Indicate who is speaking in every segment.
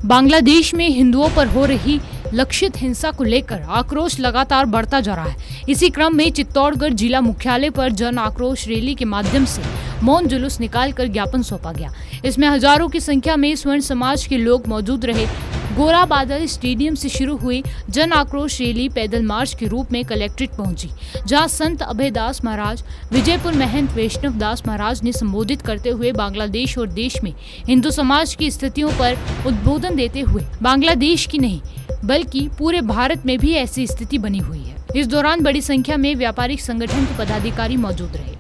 Speaker 1: बांग्लादेश में हिंदुओं पर हो रही लक्षित हिंसा को लेकर आक्रोश लगातार बढ़ता जा रहा है। इसी क्रम में चित्तौड़गढ़ जिला मुख्यालय पर जन आक्रोश रैली के माध्यम से मौन जुलूस निकालकर ज्ञापन सौंपा गया। इसमें हजारों की संख्या में स्वर्ण समाज के लोग मौजूद रहे। गोरा बादल स्टेडियम से शुरू हुई जन आक्रोश रैली पैदल मार्च के रूप में कलेक्ट्रेट पहुंची, जहां संत अभयदास महाराज, विजयपुर महंत वैष्णव दास महाराज ने संबोधित करते हुए बांग्लादेश और देश में हिंदू समाज की स्थितियों पर उद्बोधन देते हुए बांग्लादेश की नहीं बल्कि पूरे भारत में भी ऐसी स्थिति बनी हुई है। इस दौरान बड़ी संख्या में व्यापारिक संगठन के पदाधिकारी मौजूद रहे।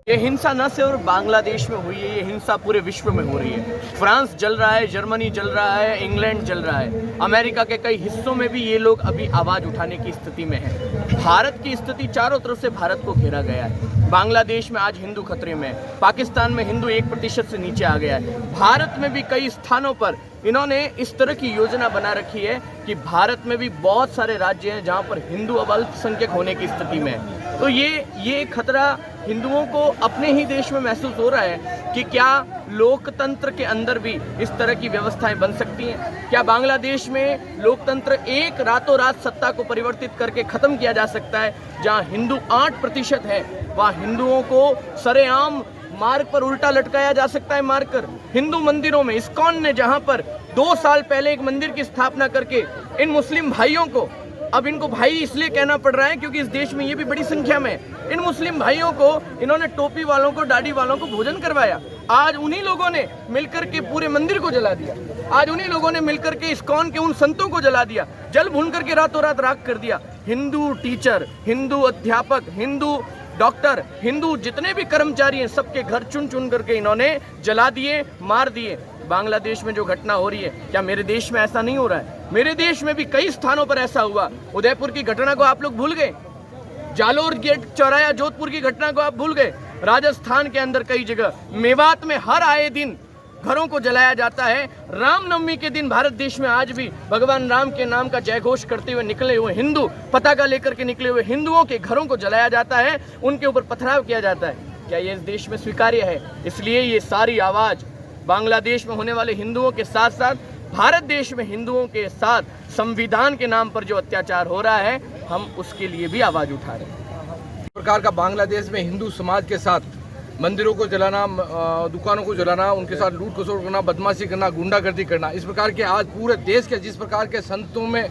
Speaker 2: ये हिंसा न सिर्फ बांग्लादेश में हुई है, ये हिंसा पूरे विश्व में हो रही है। फ्रांस जल रहा है, जर्मनी जल रहा है, इंग्लैंड जल रहा है, अमेरिका के कई हिस्सों में भी ये लोग अभी आवाज उठाने की स्थिति में हैं। भारत की स्थिति चारों तरफ से भारत को घेरा गया है। बांग्लादेश में आज हिंदू खतरे में है, पाकिस्तान में हिंदू 1% से नीचे आ गया है। भारत में भी कई स्थानों पर इन्होंने इस तरह की योजना बना रखी है कि भारत में भी बहुत सारे राज्य हैं जहां पर हिंदू अब अल्पसंख्यक होने की स्थिति में है। तो ये खतरा हिंदुओं को अपने ही देश में महसूस हो रहा है कि क्या लोकतंत्र के अंदर भी इस तरह की व्यवस्थाएं बन सकती हैं? क्या बांग्लादेश में लोकतंत्र एक रातों रात सत्ता को परिवर्तित करके खत्म किया जा सकता है? जहां हिंदू 8% है वहां हिंदुओं को सरेआम मार्ग पर उल्टा लटकाया जा सकता है मारकर। हिंदू मंदिरों में इस्कॉन ने जहां पर 2 साल पहले एक मंदिर की स्थापना करके इन मुस्लिम भाइयों को, अब इनको भाई इसलिए कहना पड़ रहा है क्योंकि इस देश में ये भी बड़ी संख्या में इन मुस्लिम भाइयों को इन्होंने टोपी वालों को, दाढ़ी वालों को भोजन करवाया। आज उन्हीं लोगों ने मिलकर के पूरे मंदिर को जला दिया। आज उन्हीं लोगों ने मिलकर के इस्कॉन के उन संतों को जला दिया, जल भून करके रातों रात राख कर दिया। हिंदू टीचर, हिंदू अध्यापक, हिंदू डॉक्टर, हिंदू जितने भी कर्मचारी हैं सबके घर चुन चुन करके इन्होंने जला दिए, मार दिए। बांग्लादेश में जो घटना हो रही है, क्या मेरे देश में ऐसा नहीं हो रहा है? मेरे देश में भी कई स्थानों पर ऐसा हुआ। उदयपुर की घटना को आप लोग भूल गए, जालोर गेट चौराया जोधपुर की घटना को आप भूल गए। राजस्थान के अंदर कई जगह, मेवात में हर आए दिन घरों को जलाया जाता है। रामनवमी के दिन भारत देश में आज भी भगवान राम के नाम का जयघोष करते हुए निकले हुए हिंदू, पताका लेकर के निकले हुए हिंदुओं के घरों को जलाया जाता है, उनके ऊपर पथराव किया जाता है। क्या ये इस देश में स्वीकार्य है? इसलिए ये सारी आवाज बांग्लादेश में होने वाले हिंदुओं के साथ साथ भारत देश में हिंदुओं के साथ संविधान के नाम पर जो अत्याचार हो रहा है, हम उसके लिए भी आवाज उठा रहे हैं।
Speaker 3: इस प्रकार का बांग्लादेश में हिंदू समाज के साथ मंदिरों को जलाना, दुकानों को जलाना, उनके साथ लूट खसोट करना, बदमाशी करना, गुंडागर्दी करना, इस प्रकार के आज पूरे देश के जिस प्रकार के संतों में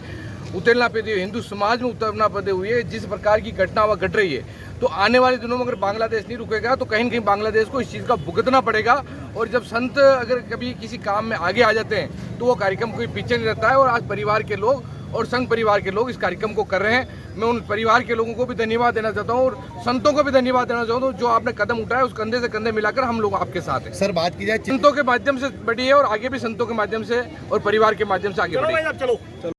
Speaker 3: उतरना पैदे हुए, हिंदू समाज में उतरना पैदे हुए जिस प्रकार की घटना वह घट रही है, तो आने वाले दिनों में अगर बांग्लादेश नहीं रुकेगा तो कहीं न कहीं बांग्लादेश को इस चीज़ का भुगतना पड़ेगा। और जब संत अगर कभी किसी काम में आगे आ जाते हैं तो वो कार्यक्रम कोई पीछे नहीं रहता है। और आज परिवार के लोग और संघ परिवार के लोग इस कार्यक्रम को कर रहे हैं। मैं उन परिवार के लोगों को भी धन्यवाद देना चाहता हूं और संतों को भी धन्यवाद देना चाहता हूं। जो आपने कदम उठाया उस कंधे से कंधे मिलाकर हम लोग आपके साथ हैं।
Speaker 4: सर, बात की जाए
Speaker 3: संतों के माध्यम से बढ़ी है और आगे भी संतों के माध्यम से और परिवार के माध्यम से आगे बढ़ी।